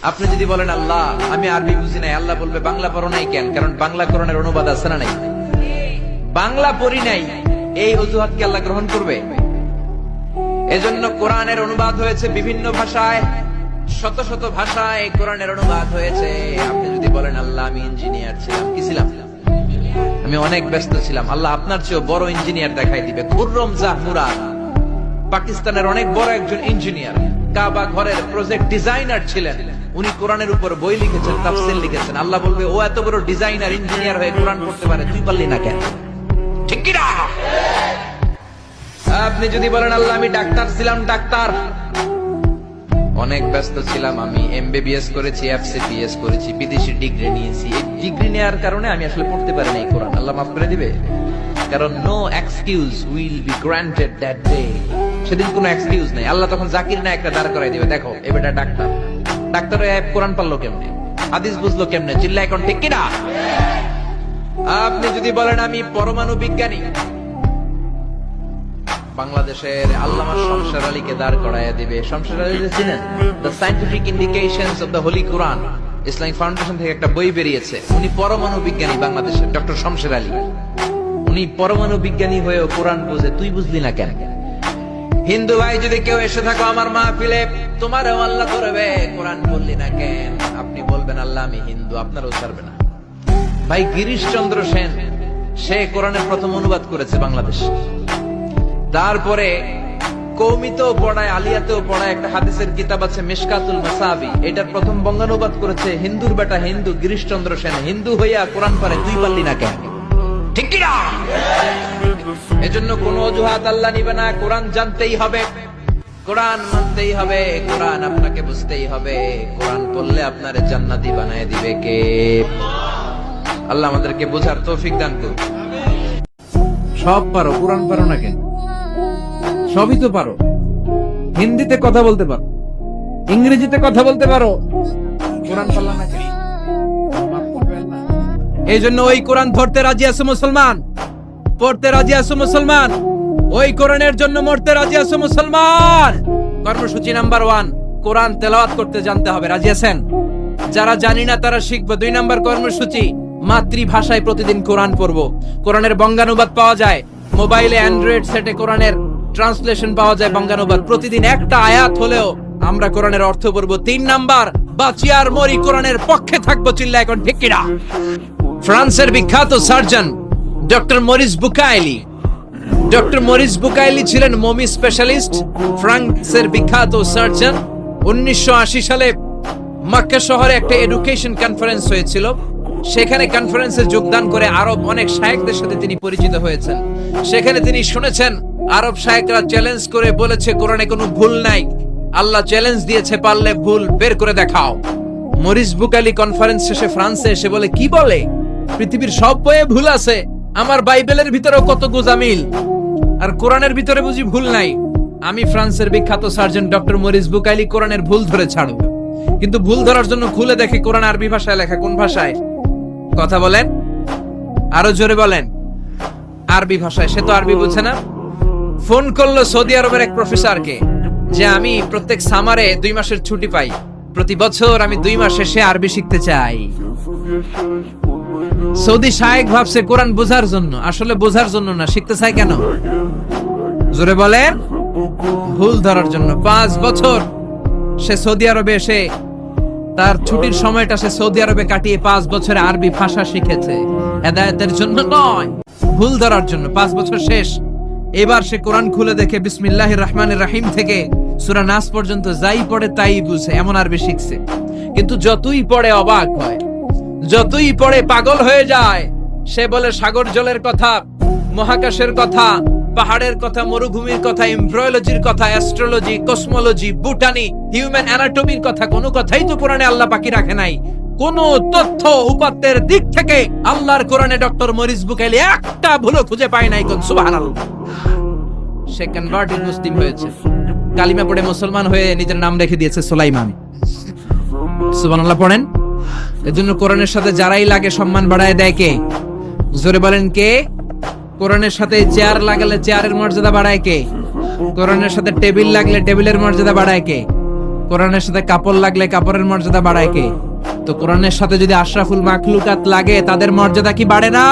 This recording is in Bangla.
আপনি যদি বলেন আল্লাহ আমি আরবি বুঝি নাই, আল্লাহ বলবে বাংলা পড়ো নাই কেন? কারণ বাংলা কোরআনের অনুবাদ আছে না নাই? বাংলা পড়ি নাই, এই অজুহাত কি আল্লাহ গ্রহণ করবে? এজন্য কোরআনের অনুবাদ হয়েছে বিভিন্ন ভাষায়, শত শত ভাষায় কোরআনের অনুবাদ হয়েছে। আপনি যদি বলেন আল্লাহ আমি ইঞ্জিনিয়ার ছিলাম, কি ছিলাম? আমি অনেক ব্যস্ত ছিলাম। আল্লাহ আপনার চেয়েও বড় ইঞ্জিনিয়ার দেখাই দিবে। খুররম জাহ মুরাদ পাকিস্তানের অনেক বড় একজন ইঞ্জিনিয়ার, কাবা ঘরের প্রজেক্ট ডিজাইনার ছিলেন। উনি কোরআনের উপর বই লিখেছেন, তাফসীর লিখেছেন। আল্লাহ বলবে ও এত বড় ডিজাইনার ইঞ্জিনিয়ার হয়ে কোরআন পড়তে পারে, তুই পারলি না কেন? ঠিক কি না? আপনি যদি বলেন আল্লাহ আমি ডাক্তার ছিলাম, ডাক্তার অনেক ব্যস্ত ছিলাম, আমি এমবিবিএস করেছি, এফসিপিএস করেছি, বিদেশি ডিগ্রি নিয়েছি, এই ডিগ্রি নেওয়ার কারণে আমি আসলে পড়তে পারি না এই কোরআন, আল্লাহ মাফ করে দিবে? কারণ no excuse will be granted that day. সেদিন কোনো এক্সকিউজ নেই। আল্লাহ তখন জাকির নায়েকটা দাঁড় করাই দিবে, দেখো এ বেটা ডাক্তার, ডাক্তার কোরআন পারলো কেমনে, হাদিস বুঝলো কেমনে, চিল্লা এখন ঠিক কিনা? আপনি যদি বলেন আমি পরমাণু বিজ্ঞানী, বাংলাদেশের আল্লামা শমশের আলীকে দাঁড় করাইয়া দিবে। শমশের আলী ছিলেন the scientific indications of the Holi Quran, Islamic foundation থেকে একটা বই বেরিয়েছে। উনি পরমাণু বিজ্ঞানী, বাংলাদেশের ডক্টর শমশের আলী। উনি পরমাণু বিজ্ঞানী হয়েও কোরআন বুঝে, তুই বুঝলি না কেন? হিন্দু ভাই যদি কেউ এসে থাকো আমার মাহফিলে, তোমারও আল্লাহ করবে, কোরআন বললি না কেন? আপনি বলবেন আল্লাহ আমি হিন্দু, আপনারও ছাড়বে না। ভাই গিরিশচন্দ্র সেন, সে কোরআনের প্রথম অনুবাদ করেছে বাংলাদেশ। তারপরে কৌমিতেও পড়ায়, আলিয়াতেও পড়ায়, একটা হাদিসের কিতাব আছে মিশকাতুল মাসাবি, এটার প্রথম বঙ্গানুবাদ করেছে হিন্দুর বেটা হিন্দু গিরিশচন্দ্র সেন। হিন্দু হইয়া কোরআন পারে, তুই পারলি না কেন? ঠিক কি না? এজন্য কোন অজুহাত আল্লাহ নিবে না। কোরআন জানতেই হবে, কোরআন মানতেই হবে, কোরআন আপনাকে বুঝতেই হবে। কোরআন পড়লে আপনারে জান্নাতি বানায় দিবে কে? আল্লাহ আমাদেরকে বোঝার তৌফিক দান করুন। সব পারো, কোরআন পারো না কেন? সবই তো পারো। হিন্দিতে কথা বলতে পারো, ইংরেজিতে কথা বলতে পারো, কোরআন পারলা না কেন? এই জন্য ওই কোরআন ধরতে রাজি আছে মুসলমান, পড়তে রাজি আছে মুসলমান, ওই কোরআনের জন্য মরতে রাজি আছে মুসলমান। কর্মসূচি নাম্বার 1, কোরআন তেলাওয়াত করতে জানতে হবে। রাজি আছেন? যারা জানি না তারা শিখবো। 2 নাম্বার কর্মসূচি, মাতৃভাষায় প্রতিদিন কোরআন পড়বো। কোরআনের বঙ্গানুবাদ পাওয়া যায় মোবাইলে, অ্যান্ড্রয়েড সেটে কোরআনের ট্রান্সলেশন পাওয়া যায় বঙ্গানুবাদ। প্রতিদিন একটা আয়াত হলেও আমরা কোরআনের অর্থ পড়বো। 3 নাম্বার, বাঁচি আর মরি কোরআনের পক্ষে থাকবো, চিল্লা এখন ঠিক কিনা? ফ্রান্সের বিখ্যাত surgeon doctor Morris Bucaille, doctor Morris Bucaille ছিলেন মমি স্পেশালিস্ট, ফ্রান্সের বিখ্যাত সার্জন। 1980 সালে মক্কা শহরে একটা এডুকেশন কনফারেন্স হয়েছিল। সেখানে কনফারেন্সে যোগদান করে আরব অনেক শায়েখদের সাথে তিনি পরিচিত হয়েছেন। সেখানে তিনি শুনেছেন আরব শায়েখরা চ্যালেঞ্জ করে বলেছে কোরআনে কোনো ভুল নাই। আল্লাহ চ্যালেঞ্জ দিয়েছে, পারলে ভুল বের করে দেখাও। মরিস বুকাইলি কনফারেন্স শেষে ফ্রান্সে এসে বলে, কি বলে? পৃথিবীর সব বইয়ে ভুল আছে, আমার বাইবেলের ভিতরেও কত গোজামিল, আর কোরআনের ভিতরে বুঝি ভুল নাই? আমি ফ্রান্সের বিখ্যাত সার্জন ডক্টর মরিস বুকাইলি কোরআনের ভুল ধরে ছাড়ব। কিন্তু ভুল ধরার জন্য খুলে দেখে কোরআন আরবি ভাষায় লেখা। কোন ভাষায়? কথা বলেন, আরো জোরে বলেন। আরবি ভাষায়। সে তো আরবি বুঝে না। ফোন করলো সৌদি আরবের এক প্রফেসরকে যে আমি প্রত্যেক সামারে 2 মাসের ছুটি পাই, প্রতি বছর আমি 2 মাস এসে আরবি শিখতে চাই। সৌদি শায়েখ ভাবছে কোরআন বোঝার জন্য, আসলে বোঝার জন্য না। শিখতে চাই কেন? জোরে বলেন। ভুল ধরার জন্য। 5 বছর সে সৌদি আরবে এসে তার ছুটির সময়টা সে সৌদি আরবে কাটিয়ে 5 বছরে আরবি ভাষা শিখেছে। হেদায়েতের জন্য নয়, ভুল ধরার জন্য। 5 বছর শেষ। এবার সে কোরআন খুলে দেখে বিসমিল্লাহির রহমানির রহিম থেকে সূরা নাস পর্যন্ত যাই পড়ে তাই বুঝে, এমন আরবি শিখছে। কিন্তু যতই পড়ে অবাক হয়, যতই পড়ে পাগল হয়ে যায়। সে বলে সাগর জলের কথা, মহাকাশের কথা, পাহাড়ের কথা, মরুভূমির কথা, এমব্রয়োলজির কথা, অ্যাস্ট্রোলজি, কসমোলজি, বুটানি, হিউম্যান অ্যানাটমির কথা, কোনো কথাই তো কোরআনে আল্লাহ বাকি রাখে নাই। কোন তথ্য উপাত্তের দিক থেকে আল্লাহর কোরআনে ডক্টর মরিস বুকাইলি একটা ভুল খুঁজে পায় নাই। কোন সুবহানাল্লাহ। সে কনভার্টেড মুসলিম হয়েছে, কালিমা পড়ে মুসলমান হয়ে নিজের নাম রেখে দিয়েছে সুলাইমান। সুবহানাল্লাহ পড়েন। এজন্য কোরআনের সাথে যারাই লাগে সম্মান বাড়ায় দেয় কে? জোরে বলেন কে? কোরআনের সাথে চেয়ার লাগালে চেয়ারের মর্যাদা বাড়ায় কে? কোরআনের সাথে টেবিল লাগলে টেবিলের মর্যাদা বাড়ায় কে? কোরআনের সাথে কাপড় লাগলে কাপড়ের মর্যাদা বাড়ায় কে? তো কোরআনের সাথে যদি আশরাফুল মাখলুকাত লাগে তাদের মর্যাদা কি বাড়ে না?